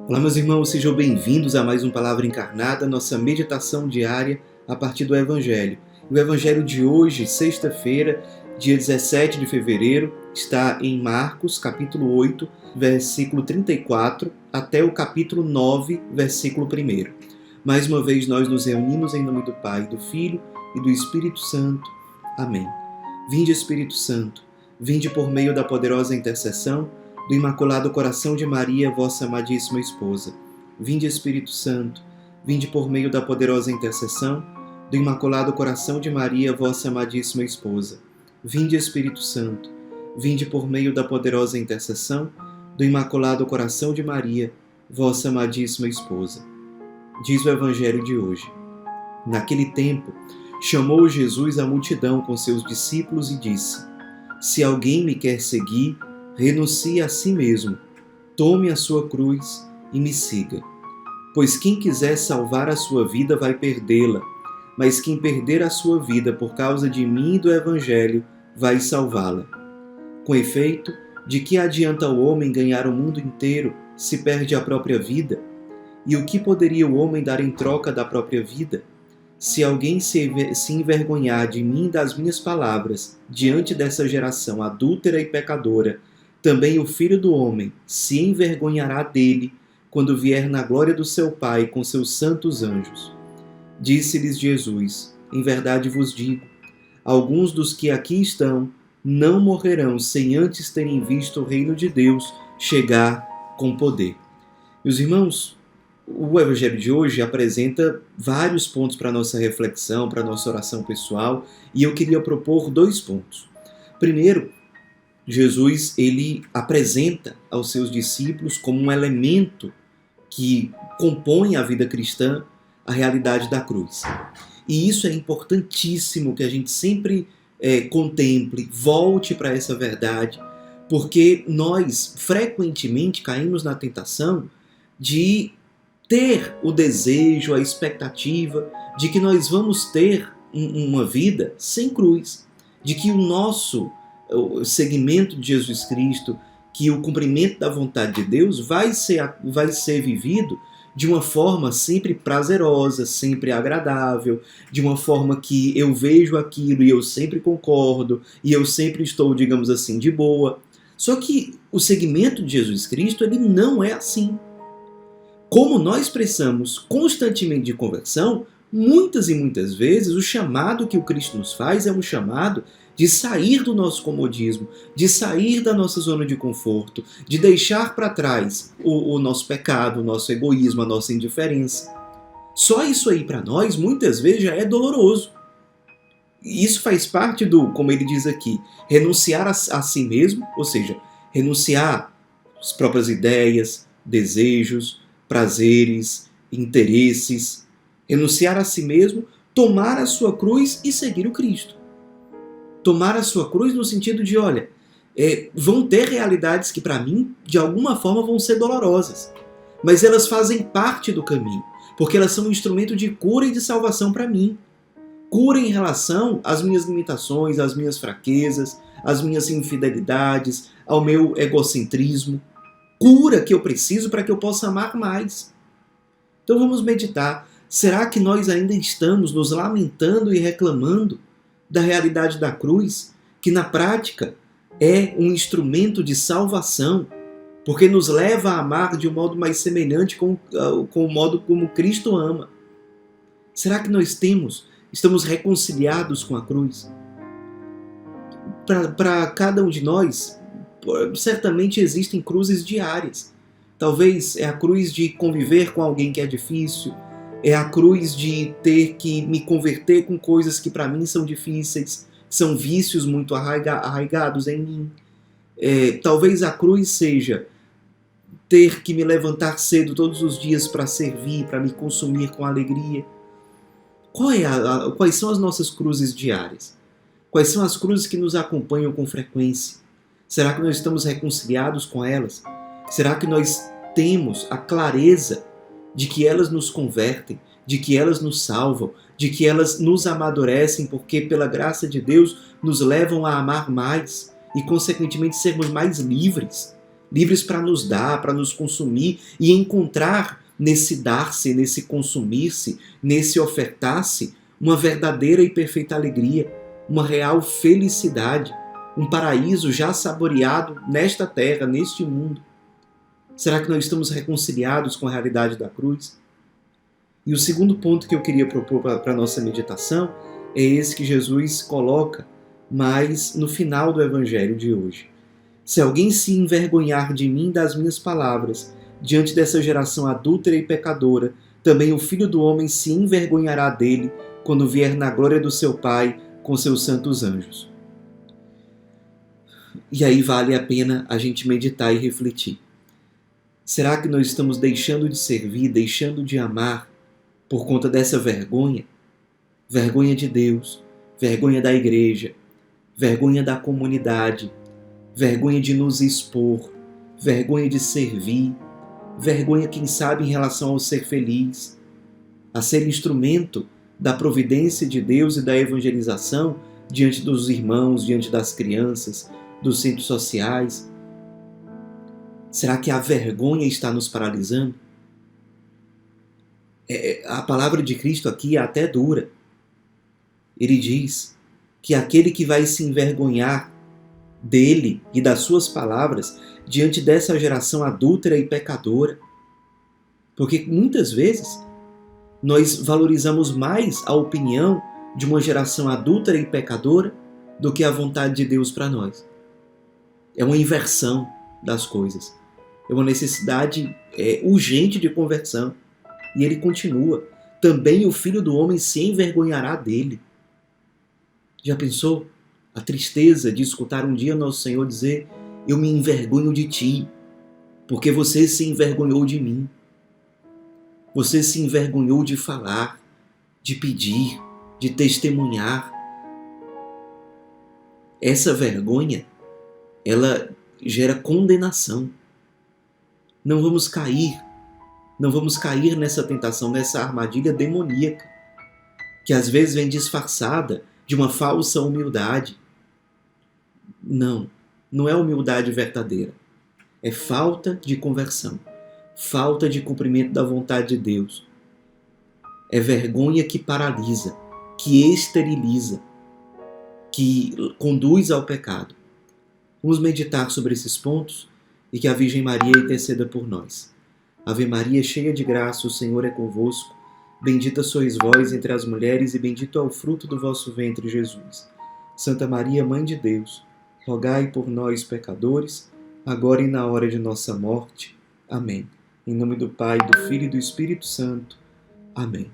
Olá, meus irmãos, sejam bem-vindos a mais um Palavra Encarnada, nossa meditação diária a partir do Evangelho. O Evangelho de hoje, sexta-feira, dia 17 de fevereiro, está em Marcos, capítulo 8, versículo 34, até o capítulo 9, versículo 1. Mais uma vez nós nos reunimos em nome do Pai, do Filho e do Espírito Santo. Amém. Vinde, Espírito Santo, vinde por meio da poderosa intercessão do Imaculado Coração de Maria, vossa amadíssima esposa. Vinde, Espírito Santo, vinde por meio da poderosa intercessão do Imaculado Coração de Maria, vossa amadíssima esposa. Vinde, Espírito Santo, vinde por meio da poderosa intercessão do Imaculado Coração de Maria, vossa amadíssima esposa. Diz o Evangelho de hoje. Naquele tempo, chamou Jesus a multidão com seus discípulos e disse: Se alguém me quer seguir, renuncie a si mesmo, tome a sua cruz e me siga. Pois quem quiser salvar a sua vida vai perdê-la, mas quem perder a sua vida por causa de mim e do Evangelho vai salvá-la. Com efeito, de que adianta o homem ganhar o mundo inteiro se perde a própria vida? E o que poderia o homem dar em troca da própria vida? Se alguém se envergonhar de mim e das minhas palavras diante dessa geração adúltera e pecadora, também o Filho do Homem se envergonhará dele quando vier na glória do seu Pai com seus santos anjos. Disse-lhes Jesus: Em verdade vos digo, alguns dos que aqui estão não morrerão sem antes terem visto o reino de Deus chegar com poder. Meus irmãos, o Evangelho de hoje apresenta vários pontos para a nossa reflexão, para a nossa oração pessoal, e eu queria propor 2 pontos. Primeiro, Jesus ele apresenta aos seus discípulos como um elemento que compõe a vida cristã a realidade da cruz. E isso é importantíssimo que a gente sempre contemple, volte para essa verdade, porque nós frequentemente caímos na tentação de ter o desejo, a expectativa de que nós vamos ter uma vida sem cruz, de que o seguimento de Jesus Cristo, que o cumprimento da vontade de Deus vai ser vivido de uma forma sempre prazerosa, sempre agradável, de uma forma que eu vejo aquilo e eu sempre concordo, e eu sempre estou, digamos assim, de boa. Só que o seguimento de Jesus Cristo, ele não é assim. Como nós precisamos constantemente de conversão, muitas e muitas vezes o chamado que o Cristo nos faz é um chamado de sair do nosso comodismo, de sair da nossa zona de conforto, de deixar para trás o nosso pecado, o nosso egoísmo, a nossa indiferença. Só isso aí para nós, muitas vezes, já é doloroso. E isso faz parte do, como ele diz aqui, renunciar a si mesmo, ou seja, renunciar às próprias ideias, desejos, prazeres, interesses, renunciar a si mesmo, tomar a sua cruz e seguir o Cristo. Tomar a sua cruz no sentido de, olha, vão ter realidades que para mim, de alguma forma, vão ser dolorosas, mas elas fazem parte do caminho, porque elas são um instrumento de cura e de salvação para mim. Cura em relação às minhas limitações, às minhas fraquezas, às minhas infidelidades, ao meu egocentrismo. Cura que eu preciso para que eu possa amar mais. Então vamos meditar. Será que nós ainda estamos nos lamentando e reclamando da realidade da cruz, que na prática é um instrumento de salvação, porque nos leva a amar de um modo mais semelhante com o modo como Cristo ama? Será que nós estamos reconciliados com a cruz? Para cada um de nós, certamente existem cruzes diárias. Talvez é a cruz de conviver com alguém que é difícil, é a cruz de ter que me converter com coisas que para mim são difíceis, são vícios muito arraigados em mim. Talvez a cruz seja ter que me levantar cedo todos os dias para servir, para me consumir com alegria. Quais são as nossas cruzes diárias? Quais são as cruzes que nos acompanham com frequência? Será que nós estamos reconciliados com elas? Será que nós temos a clareza de que elas nos convertem, de que elas nos salvam, de que elas nos amadurecem, porque pela graça de Deus nos levam a amar mais e, consequentemente, sermos mais livres, livres para nos dar, para nos consumir e encontrar nesse dar-se, nesse consumir-se, nesse ofertar-se, uma verdadeira e perfeita alegria, uma real felicidade, um paraíso já saboreado nesta terra, neste mundo. Será que nós estamos reconciliados com a realidade da cruz? E o segundo ponto que eu queria propor para a nossa meditação é esse que Jesus coloca mais no final do Evangelho de hoje. Se alguém se envergonhar de mim e das minhas palavras, diante dessa geração adúltera e pecadora, também o Filho do Homem se envergonhará dele quando vier na glória do seu Pai com seus santos anjos. E aí vale a pena a gente meditar e refletir. Será que nós estamos deixando de servir, deixando de amar por conta dessa vergonha? Vergonha de Deus, vergonha da igreja, vergonha da comunidade, vergonha de nos expor, vergonha de servir, vergonha, quem sabe, em relação ao ser feliz, a ser instrumento da providência de Deus e da evangelização diante dos irmãos, diante das crianças, dos centros sociais. Será que a vergonha está nos paralisando? A palavra de Cristo aqui é até dura. Ele diz que aquele que vai se envergonhar dele e das suas palavras diante dessa geração adúltera e pecadora. Porque muitas vezes nós valorizamos mais a opinião de uma geração adúltera e pecadora do que a vontade de Deus para nós. É uma inversão das coisas. É uma necessidade urgente de conversão. E ele continua: também o Filho do Homem se envergonhará dele. Já pensou a tristeza de escutar um dia nosso Senhor dizer: eu me envergonho de ti, porque você se envergonhou de mim. Você se envergonhou de falar, de pedir, de testemunhar. Essa vergonha, ela gera condenação. Não vamos cair nessa tentação, nessa armadilha demoníaca, que às vezes vem disfarçada de uma falsa humildade. Não é humildade verdadeira. É falta de conversão, falta de cumprimento da vontade de Deus. É vergonha que paralisa, que esteriliza, que conduz ao pecado. Vamos meditar sobre esses pontos e que a Virgem Maria interceda por nós. Ave Maria, cheia de graça, o Senhor é convosco. Bendita sois vós entre as mulheres e bendito é o fruto do vosso ventre, Jesus. Santa Maria, Mãe de Deus, rogai por nós, pecadores, agora e na hora de nossa morte. Amém. Em nome do Pai, do Filho e do Espírito Santo. Amém.